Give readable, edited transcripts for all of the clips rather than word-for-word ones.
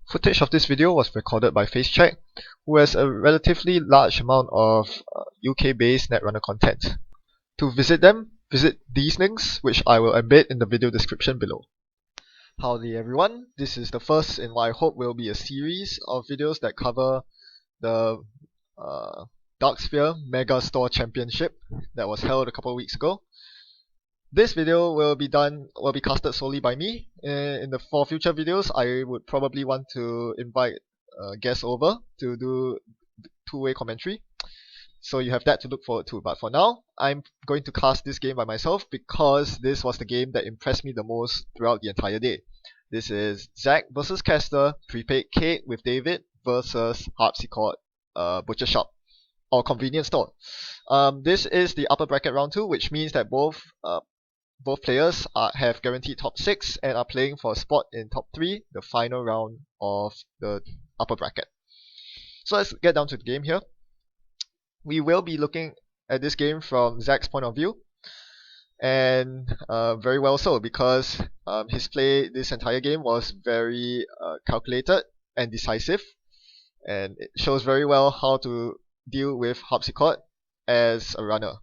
Footage of this video was recorded by FaceCheck, who has a relatively large amount of UK-based Netrunner content. To visit them, visit these links, which I will embed in the video description below. Howdy everyone, this is the first in what I hope will be a series of videos that cover the Dark Sphere Mega Store Championship that was held a couple of weeks ago. This video will be casted solely by me. For future videos, I would probably want to invite guests over to do two-way commentary. So you have that to look forward to. But for now, I'm going to cast this game by myself because this was the game that impressed me the most throughout the entire day. This is Zach versus Kester, prepaid Kate with David versus Harpsichord Butchershop or convenience store. This is the upper bracket round 2, which means that both players have guaranteed top 6 and are playing for a spot in top 3, the final round of the upper bracket. So let's get down to the game here. We will be looking at this game from Zach's point of view, and very well so, because his play this entire game was very calculated and decisive, and it shows very well how to deal with Harpsichord as a runner.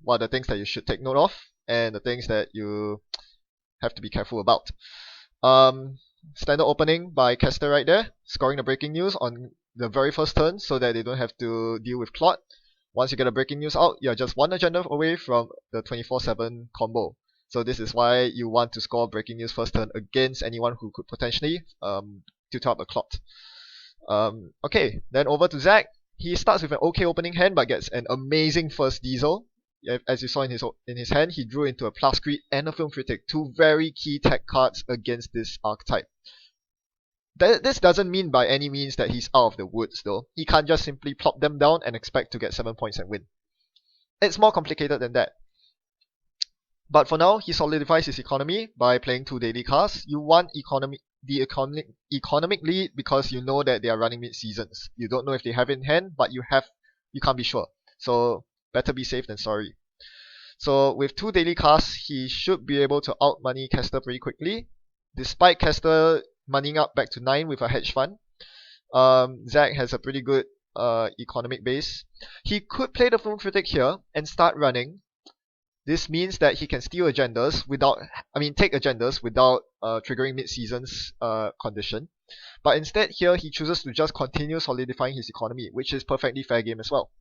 What are the things that you should take note of, and the things that you have to be careful about. Standard opening by Kester right there, scoring the breaking news on the very first turn so that they don't have to deal with Clot. Once you get a breaking news out, you're just one agenda away from the 24/7 combo. So this is why you want to score breaking news first turn against anyone who could potentially tilt up a Clot. Okay, then over to Zach. He starts with an okay opening hand but gets an amazing first diesel. As you saw in his hand, he drew into a plascrete and a film critic, two very key tech cards against this archetype. This doesn't mean by any means that he's out of the woods though. He can't just simply plop them down and expect to get 7 points and win. It's more complicated than that. But for now, he solidifies his economy by playing 2 daily cards. You want the economic lead because you know that they are running mid-seasons. You don't know if they have it in hand, but you can't be sure. So better be safe than sorry. So with 2 daily casts, he should be able to out-money Kester pretty quickly. Despite Kester moneying up back to 9 with a hedge fund, Zach has a pretty good economic base. He could play the film critic here and start running. This means that he can steal agendas take agendas without triggering mid-season's condition. But instead here, he chooses to just continue solidifying his economy, which is perfectly fair game as well.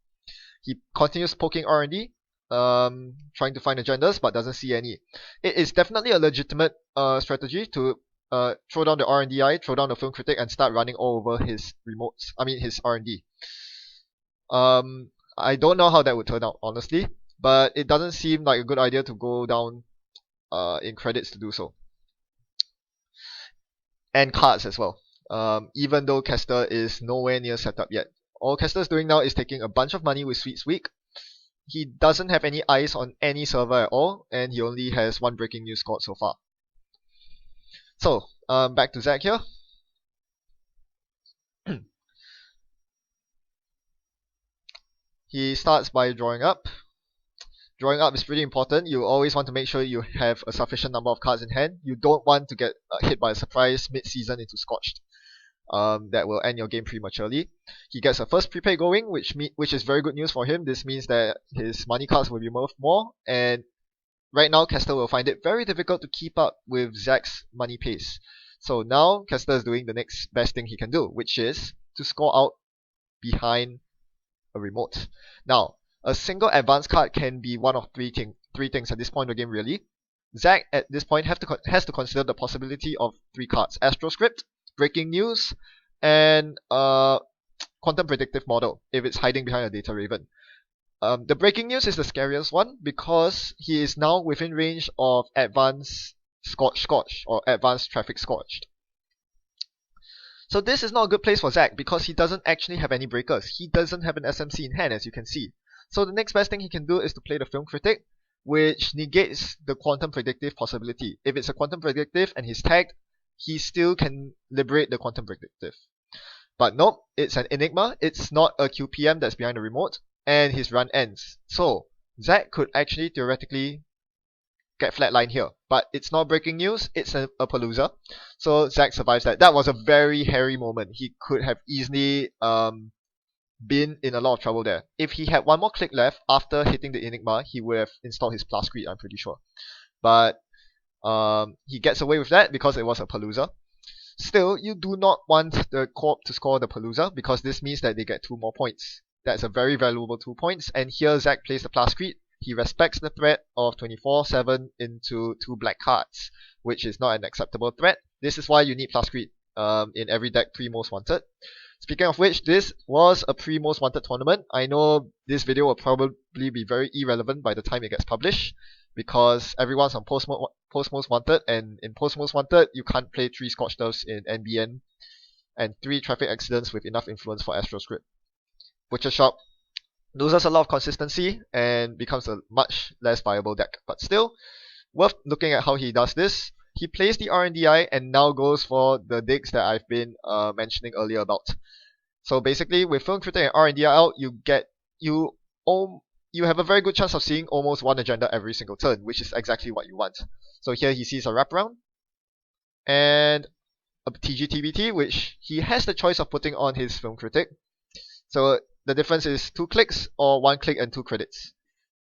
He continues poking R&D, trying to find agendas, but doesn't see any. It is definitely a legitimate strategy to throw down the R&DI, throw down the film critic, and start running all over his his R&D. I don't know how that would turn out, honestly, but it doesn't seem like a good idea to go down in credits to do so. And cards as well, even though Kester is nowhere near set up yet. All Kester's doing now is taking a bunch of money with Sweet's Week. He doesn't have any eyes on any server at all, and he only has 1 breaking news scored so far. So, back to Zach here. He starts by drawing up. Drawing up is pretty important. You always want to make sure you have a sufficient number of cards in hand. You don't want to get hit by a surprise mid-season into Scorched. That will end your game prematurely. He gets a first prepay going, which is very good news for him. This means that his money cards will be worth more, and right now Kester will find it very difficult to keep up with Zach's money pace. So now Kester is doing the next best thing he can do, which is to score out behind a remote. Now, a single advance card can be one of three things at this point of the game, really. Zach at this point has to consider the possibility of 3 cards: Astroscript, Breaking News, and Quantum Predictive Model, if it's hiding behind a Data Raven. The Breaking News is the scariest one because he is now within range of Advanced Scorched or Advanced Traffic Scorched. So this is not a good place for Zach because he doesn't actually have any breakers. He doesn't have an SMC in hand, as you can see. So the next best thing he can do is to play the Film Critic, which negates the Quantum Predictive possibility. If it's a Quantum Predictive and he's tagged, he still can liberate the Quantum Predictive. But nope, it's an Enigma, it's not a QPM that's behind the remote, and his run ends. So Zach could actually theoretically get flatlined here. But it's not breaking news, it's a palooza. So Zach survives that. That was a very hairy moment. He could have easily been in a lot of trouble there. If he had one more click left after hitting the enigma, he would have installed his plascrete, I'm pretty sure. But he gets away with that because it was a palooza. Still, you do not want the corp to score the palooza because this means that they get 2 more points. That's a very valuable 2 points, and here Zach plays the plascrete. He respects the threat of 24/7 into 2 black cards, which is not an acceptable threat. This is why you need plascrete in every deck pre-most wanted. Speaking of which, this was a pre-most wanted tournament. I know this video will probably be very irrelevant by the time it gets published, because everyone's on post-most wanted, and in post-most wanted, you can't play 3 scorched in NBN and 3 traffic accidents with enough influence for astroscript. Butchershop loses a lot of consistency and becomes a much less viable deck, but still, worth looking at how he does this. He plays the R&DI and now goes for the digs that I've been mentioning earlier about. So basically, with Film Critic and R&DI out, you have a very good chance of seeing almost one agenda every single turn, which is exactly what you want. So here he sees a wraparound and a TGTBT, which he has the choice of putting on his Film Critic. So the difference is 2 clicks or 1 click and 2 credits.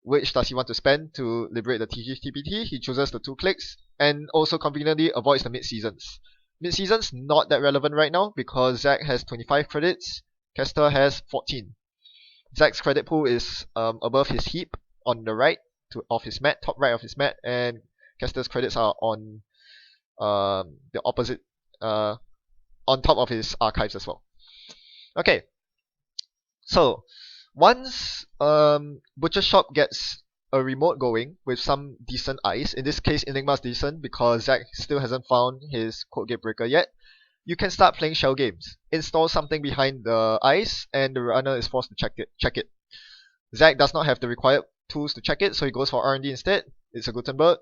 Which does he want to spend to liberate the TGTBT? He chooses the 2 clicks and also conveniently avoids the mid-seasons. Mid-seasons not that relevant right now because Zach has 25 credits, Kester has 14. Zach's credit pool is above his heap on the right of his mat, top right of his mat, and Kester's credits are on the opposite, on top of his archives as well. Okay, so once Butchershop gets a remote going with some decent ice, in this case Enigma's decent because Zach still hasn't found his code gate breaker yet, you can start playing shell games. Install something behind the ice and the runner is forced to check it. Zach does not have the required tools to check it, so he goes for R&D instead. It's a Gutenberg,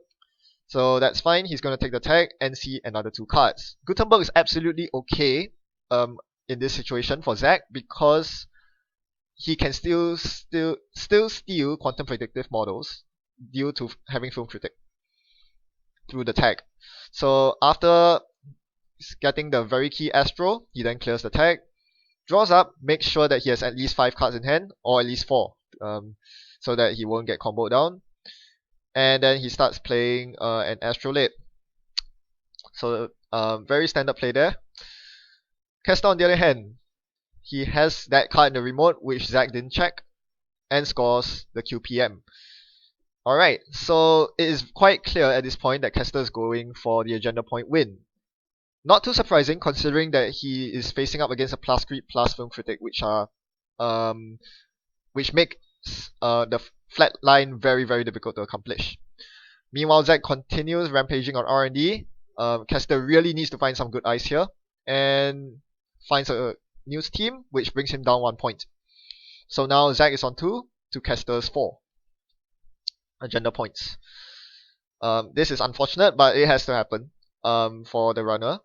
so that's fine. He's going to take the tag and see another 2 cards. Gutenberg is absolutely okay in this situation for Zach because he can still steal quantum predictive models due to having Film Critic through the tag. So after getting the very key Astro, he then clears the tag, draws up, makes sure that he has at least 5 cards in hand, or at least 4, so that he won't get comboed down. And then he starts playing an astrolabe. So very standard play there. Kester on the other hand, he has that card in the remote which Zach didn't check and scores the QPM. Alright, so it is quite clear at this point that Kester is going for the agenda point win. Not too surprising considering that he is facing up against a plascrete plus Film Critic, which makes the flat line very, very difficult to accomplish. Meanwhile, Zach continues rampaging on R&D. Kester really needs to find some good ice here and finds a news team, which brings him down 1 point. So now Zach is on 2 to Kester's 4 agenda points. This is unfortunate, but it has to happen for the runner.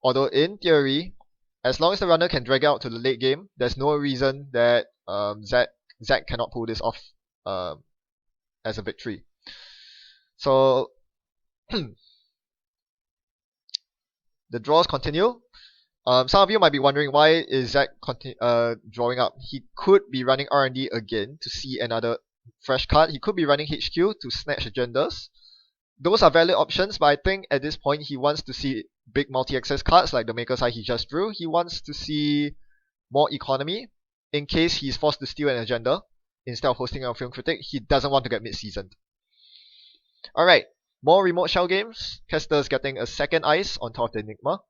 Although in theory, as long as the runner can drag out to the late game, there's no reason that Zach cannot pull this off as a victory. So the draws continue. Some of you might be wondering why is Zach drawing up. He could be running R&D again to see another fresh card. He could be running HQ to snatch agendas. Those are valid options, but I think at this point he wants to see big multi-access cards like the Maker's Eye he just drew. He wants to see more economy in case he's forced to steal an agenda instead of hosting a Film Critic. He doesn't want to get mid-seasoned. Alright, more remote shell games. Kester's getting a second ice on top of the Enigma.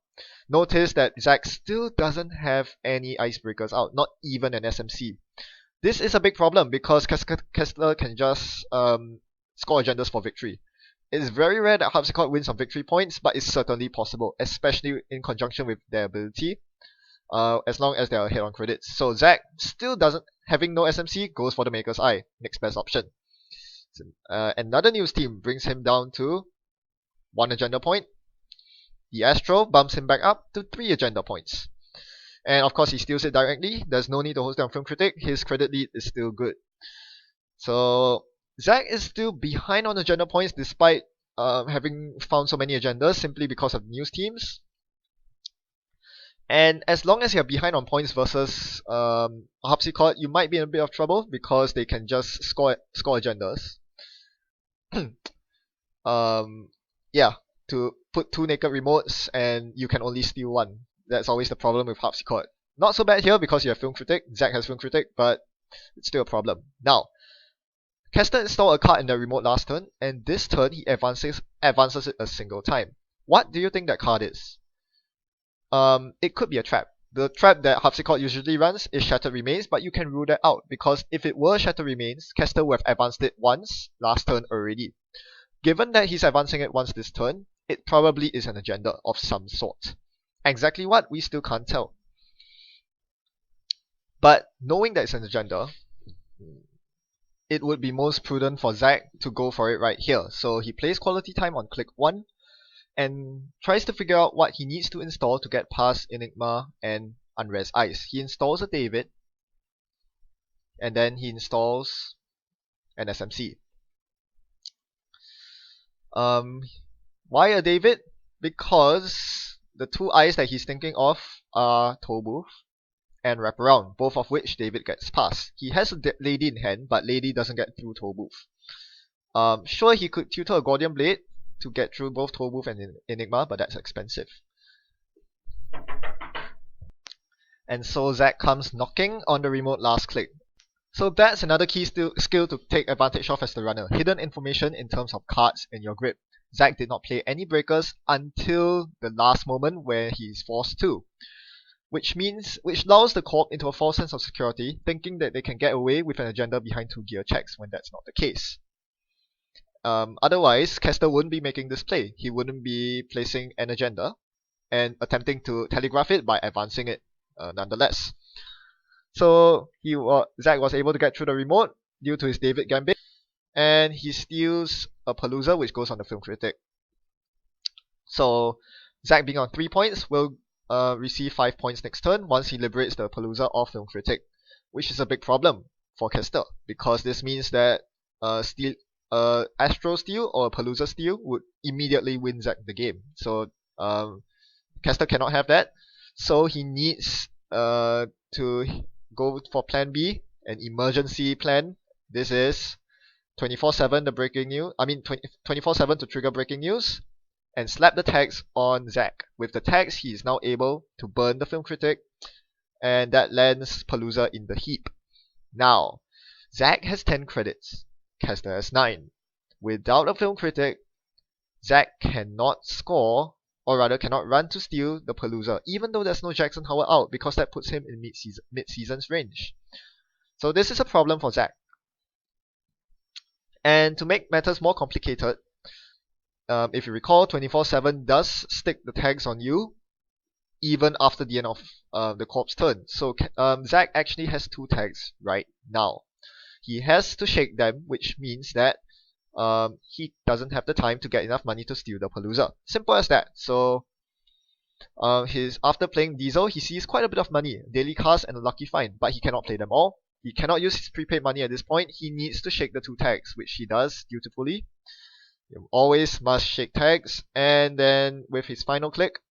Notice that Zach still doesn't have any icebreakers out, not even an SMC. This is a big problem because Kester can just score agendas for victory. It's very rare that Harpsichord wins on victory points, but it's certainly possible, especially in conjunction with their ability, as long as they are ahead on credits. So Zach still doesn't, having no SMC, goes for the Maker's Eye, next best option. So, another news team brings him down to 1 agenda point. The Astro bumps him back up to 3 agenda points. And of course he steals it directly. There's no need to host it on Film Critic. His credit lead is still good. So Zach is still behind on agenda points despite having found so many agendas simply because of news teams. And as long as you're behind on points versus Harpsichord, you might be in a bit of trouble because they can just score agendas. Yeah, to put 2 naked remotes and you can only steal 1. That's always the problem with Harpsichord. Not so bad here because you have Film Critic, Zach has Film Critic, but it's still a problem. Now, Kester installed a card in the remote last turn, and this turn he advances it a single time. What do you think that card is? It could be a trap. The trap that Harpsichord usually runs is Shattered Remains, but you can rule that out because if it were Shattered Remains, Kester would have advanced it once last turn already. Given that he's advancing it once this turn, it probably is an agenda of some sort. Exactly what, we still can't tell. But knowing that it's an agenda, it would be most prudent for Zach to go for it right here. So he plays Quality Time on click 1 and tries to figure out what he needs to install to get past Enigma and Unrest Ice. He installs a Devid, and then he installs an SMC. Why a Devid? Because the 2 eyes that he's thinking of are Toll Booth and Wraparound, both of which Devid gets past. He has a Lady in hand, but Lady doesn't get through Toll Booth. Sure, he could tutor a Gordian Blade to get through both Toll Booth and Enigma, but that's expensive. And so Zach comes knocking on the remote last click. So that's another key skill to take advantage of as the runner. Hidden information in terms of cards in your grip. Zach did not play any breakers until the last moment where he is forced to. Which lulls the corp into a false sense of security, thinking that they can get away with an agenda behind 2 gear checks when that's not the case. Otherwise, Kester wouldn't be making this play. He wouldn't be placing an agenda and attempting to telegraph it by advancing it nonetheless. So Zach was able to get through the remote due to his Devid Gambit, and he steals a Palooza, which goes on the Film Critic. So Zach, being on 3 points, will receive 5 points next turn once he liberates the Palooza or Film Critic, which is a big problem for Kester because this means that Astro Steal or Palooza Steal would immediately win Zach the game. So Kester cannot have that, so he needs to go for plan B, an emergency plan. This is 24/7 the breaking news. 24/7 to trigger breaking news and slap the tags on Zach. With the tags, he is now able to burn the Film Critic, and that lands Palooza in the heap. Now, Zach has 10 credits, Kester has 9. Without a Film Critic, Zach cannot score, or rather cannot run to steal the Palooza, even though there's no Jackson Howard out, because that puts him in mid-season's range. So this is a problem for Zach. And to make matters more complicated, if you recall, 24/7 does stick the tags on you even after the end of the corp's turn. So Zach actually has 2 tags right now. He has to shake them, which means that he doesn't have the time to get enough money to steal the Palooza. Simple as that. So after playing Diesel, he sees quite a bit of money, daily cast and a lucky find, but he cannot play them all. He cannot use his prepaid money at this point. He needs to shake the 2 tags, which he does dutifully. You always must shake tags, and then with his final click,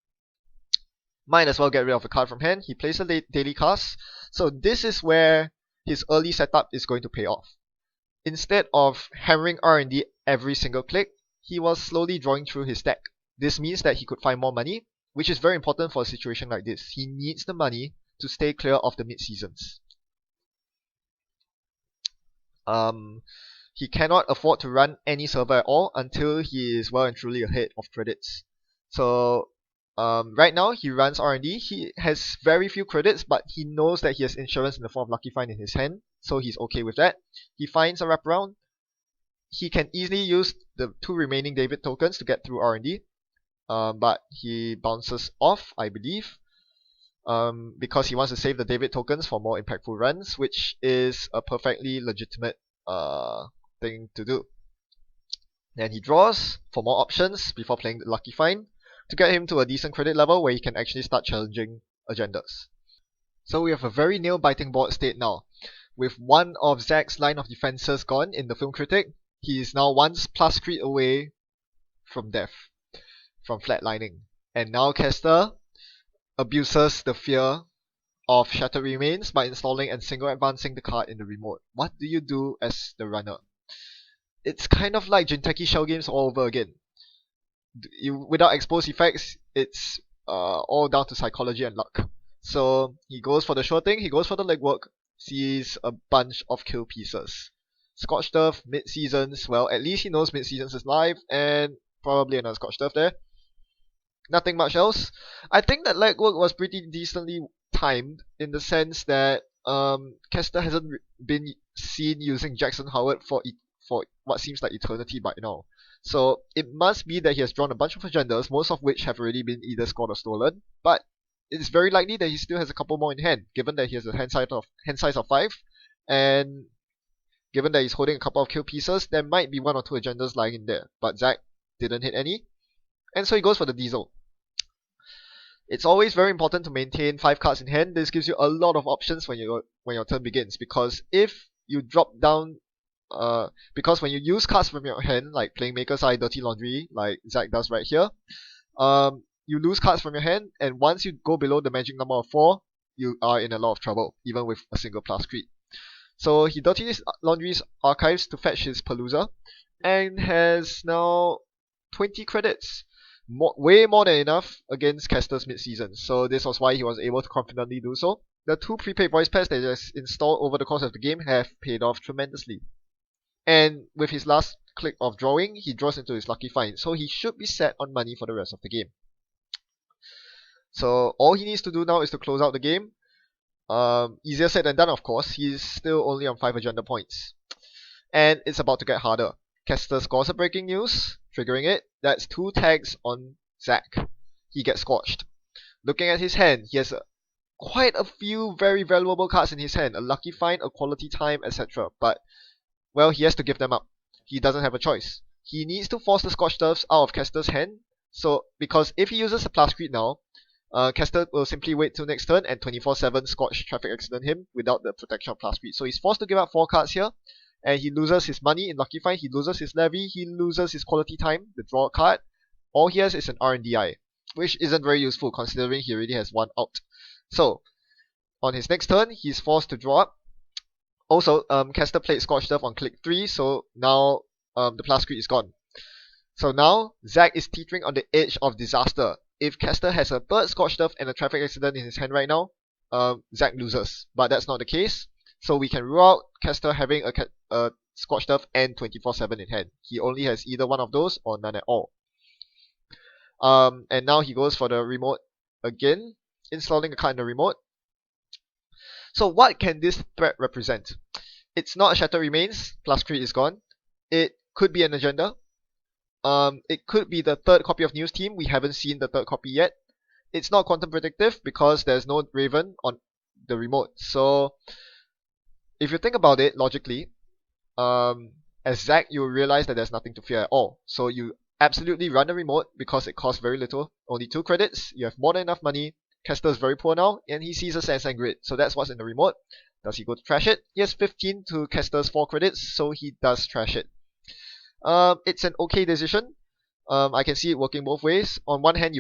might as well get rid of a card from hand. He plays a daily cast. So this is where his early setup is going to pay off. Instead of hammering R&D every single click, he was slowly drawing through his deck. This means that he could find more money, which is very important for a situation like this. He needs the money to stay clear of the mid-seasons. He cannot afford to run any server at all until he is well and truly ahead of credits. So right now he runs R&D. He has very few credits, but he knows that he has insurance in the form of Lucky Find in his hand, so he's okay with that. He finds a Wraparound. He can easily use the 2 remaining Devid tokens to get through R&D, but he bounces off, I believe, because he wants to save the Devid tokens for more impactful runs, which is a perfectly legitimate thing to do. Then he draws for more options before playing the Lucky Find to get him to a decent credit level where he can actually start challenging agendas. So we have a very nail-biting board state now. With one of Zach's line of defenses gone in the Film Critic, he is now 1 plascrete away from death, from flatlining. And now Kester abuses the fear of Shattered Remains by installing and single advancing the card in the remote. What do you do as the runner? It's kind of like Jinteki Shell games all over again. Without exposed effects, it's all down to psychology and luck. So he goes for the sure thing, he goes for the legwork, sees a bunch of kill pieces. Scorched Earth, mid-seasons, well, at least he knows mid-seasons is live, and probably another Scorched Earth there. Nothing much else. I think that legwork was pretty decently timed, in the sense that Kester hasn't been seen using Jackson Howard for what seems like eternity by now. So it must be that he has drawn a bunch of agendas, most of which have already been either scored or stolen, but it's very likely that he still has a couple more in hand, given that he has a hand size of 5, and given that he's holding a couple of kill pieces, there might be 1 or 2 agendas lying in there, but Zach didn't hit any, and so he goes for the diesel. It's always very important to maintain 5 cards in hand. This gives you a lot of options when your turn begins, because if you drop down because when you use cards from your hand, like playing Maker's Eye, Dirty Laundry, like Zach does right here, you lose cards from your hand, and once you go below the magic number of 4, you are in a lot of trouble, even with a single plascrete. So he Dirty Laundry's archives to fetch his Palooza, and has now 20 credits. Way more than enough against Kester's mid-season, so this was why he was able to confidently do so. The 2 prepaid voice pairs that he has installed over the course of the game have paid off tremendously. And with his last click of drawing, he draws into his lucky find, so he should be set on money for the rest of the game. So all he needs to do now is to close out the game. Easier said than done, of course. He's still only on 5 agenda points. And it's about to get harder. Kester scores a breaking news, triggering it. That's 2 tags on Zach. He gets scorched. Looking at his hand, he has quite a few very valuable cards in his hand. A lucky find, a quality time, etc. But well, he has to give them up. He doesn't have a choice. He needs to force the Scorched Earths out of Kester's hand. So, because if he uses a plascrete now, Kester will simply wait till next turn and 24/7 Scorch Traffic Accident him without the protection of plascrete. So he's forced to give up 4 cards here, and he loses his money in Lucky Find, he loses his levy, he loses his quality time, the draw card. All he has is an R&DI, which isn't very useful considering he already has 1 out. So, on his next turn, he's forced to draw up. Also, Kester played Scorched Earth on click 3, so now the plascrete is gone. So now, Zach is teetering on the edge of disaster. If Kester has a 3rd Scorched Earth and a traffic accident in his hand right now, Zach loses. But that's not the case, so we can rule out Kester having a Scorched Earth and 24/7 in hand. He only has either one of those or none at all. And now he goes for the remote again, installing a card in the remote. So what can this threat represent? It's not a Shattered Remains, plascrete is gone. It could be an agenda. It could be the 3rd copy of News Team, we haven't seen the 3rd copy yet. It's not Quantum Predictive because there's no Raven on the remote. So if you think about it logically, as Zach, you will realize that there's nothing to fear at all. So you absolutely run the remote because it costs very little, only 2 credits, you have more than enough money. Kester is very poor now, and he sees a Sand Grid, so that's what's in the remote. Does he go to trash it? He has 15 to Kester's 4 credits, so he does trash it. It's an okay decision. I can see it working both ways. On one hand,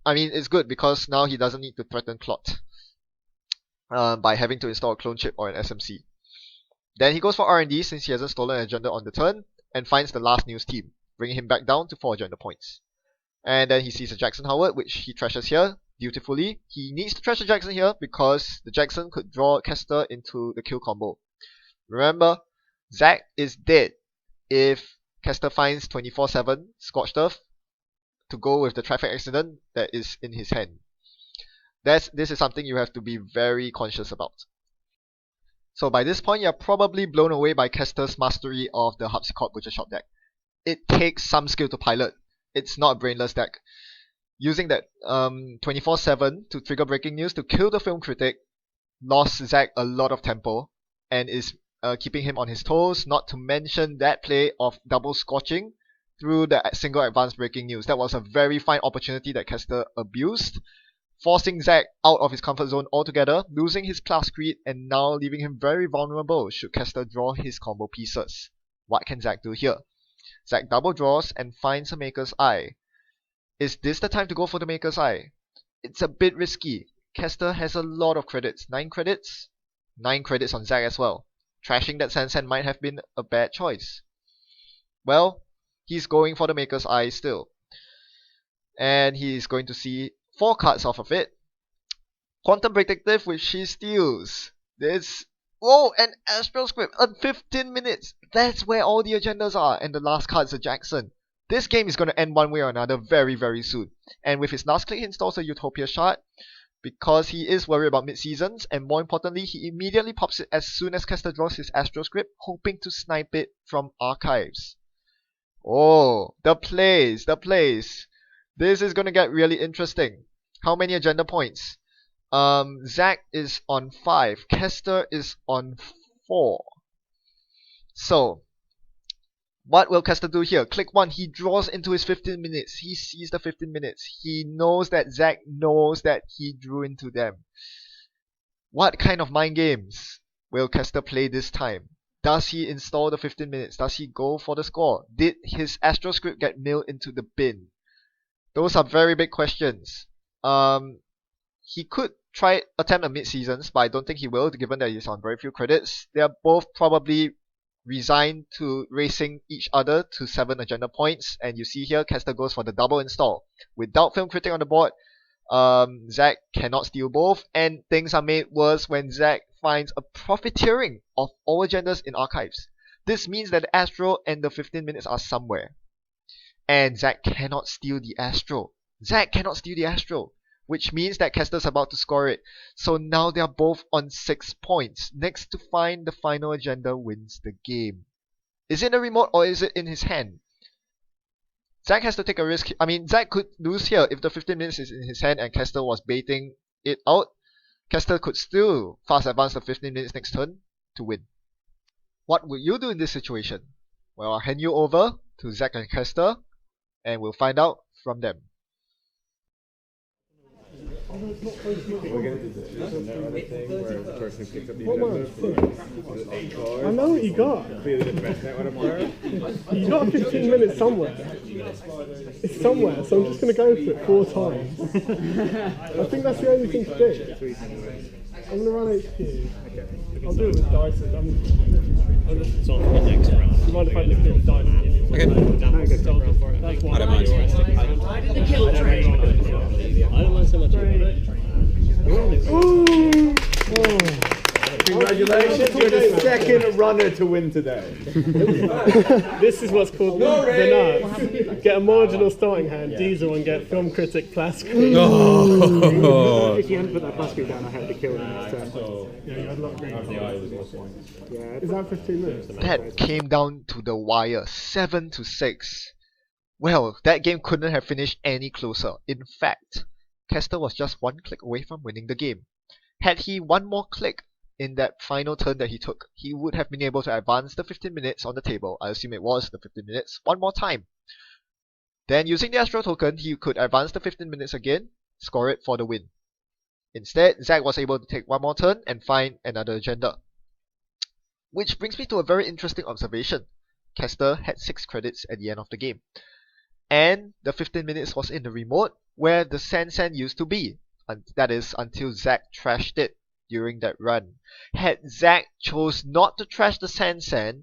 it's good because now he doesn't need to threaten Clot by having to install a clone chip or an SMC. Then he goes for R&D since he hasn't stolen an agenda on the turn, and finds the last News Team, bringing him back down to 4 agenda points. And then he sees a Jackson Howard, which he trashes here, dutifully. He needs to trash the Jackson here because the Jackson could draw Kester into the kill combo. Remember, Zach is dead if Kester finds 24/7 Scorched Earth to go with the traffic accident that is in his hand. This is something you have to be very conscious about. So by this point, you're probably blown away by Kester's mastery of the Harpsichord Butchershop deck. It takes some skill to pilot. It's not a brainless deck. Using that 24/7 to trigger breaking news to kill the film critic lost Zach a lot of tempo and is keeping him on his toes, not to mention that play of double scorching through the single advanced breaking news. That was a very fine opportunity that Kester abused, forcing Zach out of his comfort zone altogether, losing his plascrete and now leaving him very vulnerable should Kester draw his combo pieces. What can Zach do here? Zack double draws and finds a Maker's Eye. Is this the time to go for the Maker's Eye? It's a bit risky. Kester has a lot of credits. 9 credits? 9 credits on Zack as well. Trashing that Sansan might have been a bad choice. Well, he's going for the Maker's Eye still. And he's going to see 4 cards off of it. Quantum Predictive, which he steals. This... Whoa, an Astral Script on 15 minutes. That's where all the agendas are. And the last card is a Jackson. This game is going to end one way or another very, very soon. And with his last click, he installs a Utopia shard because he is worried about mid-seasons. And more importantly, he immediately pops it as soon as Kester draws his Astral Script, hoping to snipe it from archives. Oh, the plays, the plays. This is going to get really interesting. How many agenda points? Zack is on 5. Kester is on 4. So, what will Kester do here? Click 1. He draws into his 15 minutes. He sees the 15 minutes. He knows that Zack knows that he drew into them. What kind of mind games will Kester play this time? Does he install the 15 minutes? Does he go for the score? Did his Astral Script get milled into the bin? Those are very big questions. He could attempt a mid-seasons, but I don't think he will, given that he's on very few credits. They are both probably resigned to racing each other to 7 agenda points, and you see here, Kester goes for the double install. Without Film Critic on the board, Zack cannot steal both, and things are made worse when Zack finds a Profiteering of all agendas in archives. This means that the Astro and the 15 minutes are somewhere. And Zack cannot steal the Astro. Zack cannot steal the Astro, which means that Kester's about to score it. So now they are both on 6 points. Next to find the final agenda wins the game. Is it in a remote or is it in his hand? Zack has to take a risk. I mean, Zack could lose here if the 15 minutes is in his hand and Kester was baiting it out. Kester could still fast advance the 15 minutes next turn to win. What would you do in this situation? Well, I'll hand you over to Zack and Kester, and we'll find out from them. We're going to do another thing where the person who picks up the agenda. I know what you got. Clearly the best net one up there. You got 15 minutes somewhere. It's somewhere, so I'm just going to go for it 4 times. I think that's the only thing to do. I'm going to run HP. I'll do it with dice. I'm just on the next round. You mind if I look at the dice? Okay. I don't mind. I don't mind so much. Ooh! Oh. Congratulations, you're the second runner to win today. This is what's called the nuts. Get a marginal starting hand, diesel, and get film critic plascrete. Oh. If you hadn't put that plascrete down, I had to kill him next turn. Yeah, you had a lot of green. Yeah, Is that 15 minutes? That came down to the wire, 7-6. Well, that game couldn't have finished any closer. In fact, Kester was just 1 click away from winning the game. Had he 1 more click in that final turn that he took, he would have been able to advance the 15 minutes on the table. I assume it was the 15 minutes, 1 more time. Then using the Astro token, he could advance the 15 minutes again, score it for the win. Instead, Zack was able to take 1 more turn and find another agenda. Which brings me to a very interesting observation. Kester had 6 credits at the end of the game. And the 15 minutes was in the remote where the Sansan used to be. And that is until Zack trashed it during that run. Had Zack chose not to trash the Sansan,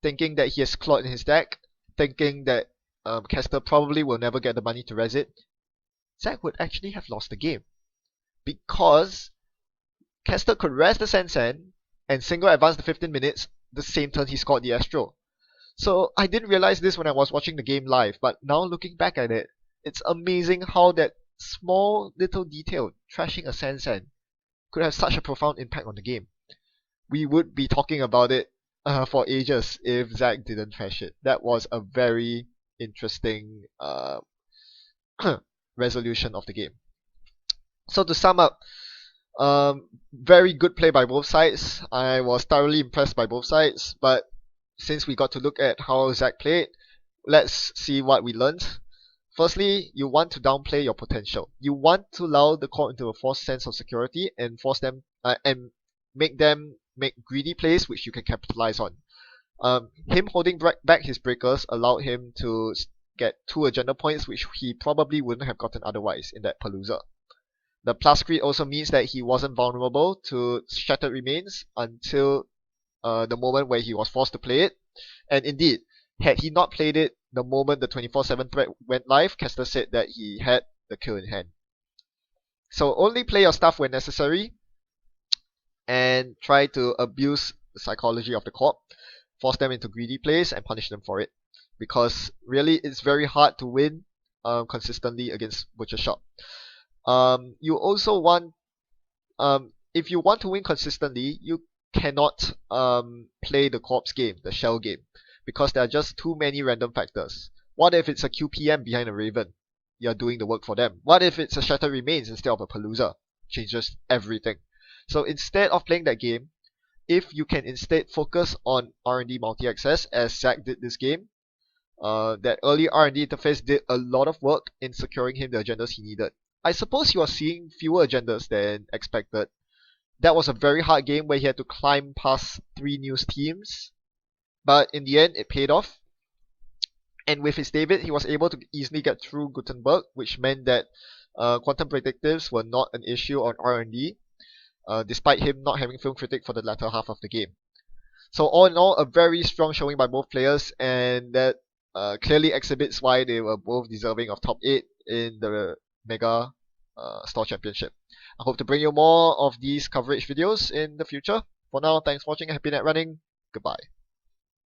thinking that he has clawed in his deck, thinking that Kester probably will never get the money to res it, Zack would actually have lost the game. Because Kester could res the Sansan and single advance the 15 minutes the same turn he scored the Astro. So I didn't realize this when I was watching the game live, but now looking back at it, it's amazing how that small little detail, trashing a Sansan, could have such a profound impact on the game. We would be talking about it for ages if Zack didn't trash it. That was a very interesting resolution of the game. So to sum up, very good play by both sides. I was thoroughly impressed by both sides, but since we got to look at how Zack played, let's see what we learned. Firstly, you want to downplay your potential. You want to lull the court into a false sense of security and force them and make them make greedy plays which you can capitalize on. Him holding back his breakers allowed him to get 2 agenda points, which he probably wouldn't have gotten otherwise in that Palooza. The plascrete also means that he wasn't vulnerable to Shattered Remains until the moment where he was forced to play it. And indeed, had he not played it the moment the 24/7 threat went live, Kester said that he had the kill in hand. So only play your stuff when necessary, and try to abuse the psychology of the corp, force them into greedy plays, and punish them for it. Because really, it's very hard to win consistently against Butchershop. You also want, if you want to win consistently, you cannot play the corpse game, the shell game, because there are just too many random factors. What if it's a QPM behind a Raven? You're doing the work for them. What if it's a Shattered Remains instead of a Palooza? Changes everything. So instead of playing that game, if you can instead focus on R&D multi-access, as Zach did this game, that early R&D interface did a lot of work in securing him the agendas he needed. I suppose he was seeing fewer agendas than expected. That was a very hard game where he had to climb past 3 news teams, but in the end it paid off. And with his Devid, he was able to easily get through Gutenberg, which meant that quantum predictives were not an issue on R&D, despite him not having film critic for the latter half of the game. So all in all, a very strong showing by both players, and that clearly exhibits why they were both deserving of top 8 in the Mega Store Championship. I hope to bring you more of these coverage videos in the future. For now, thanks for watching, happy net running, goodbye.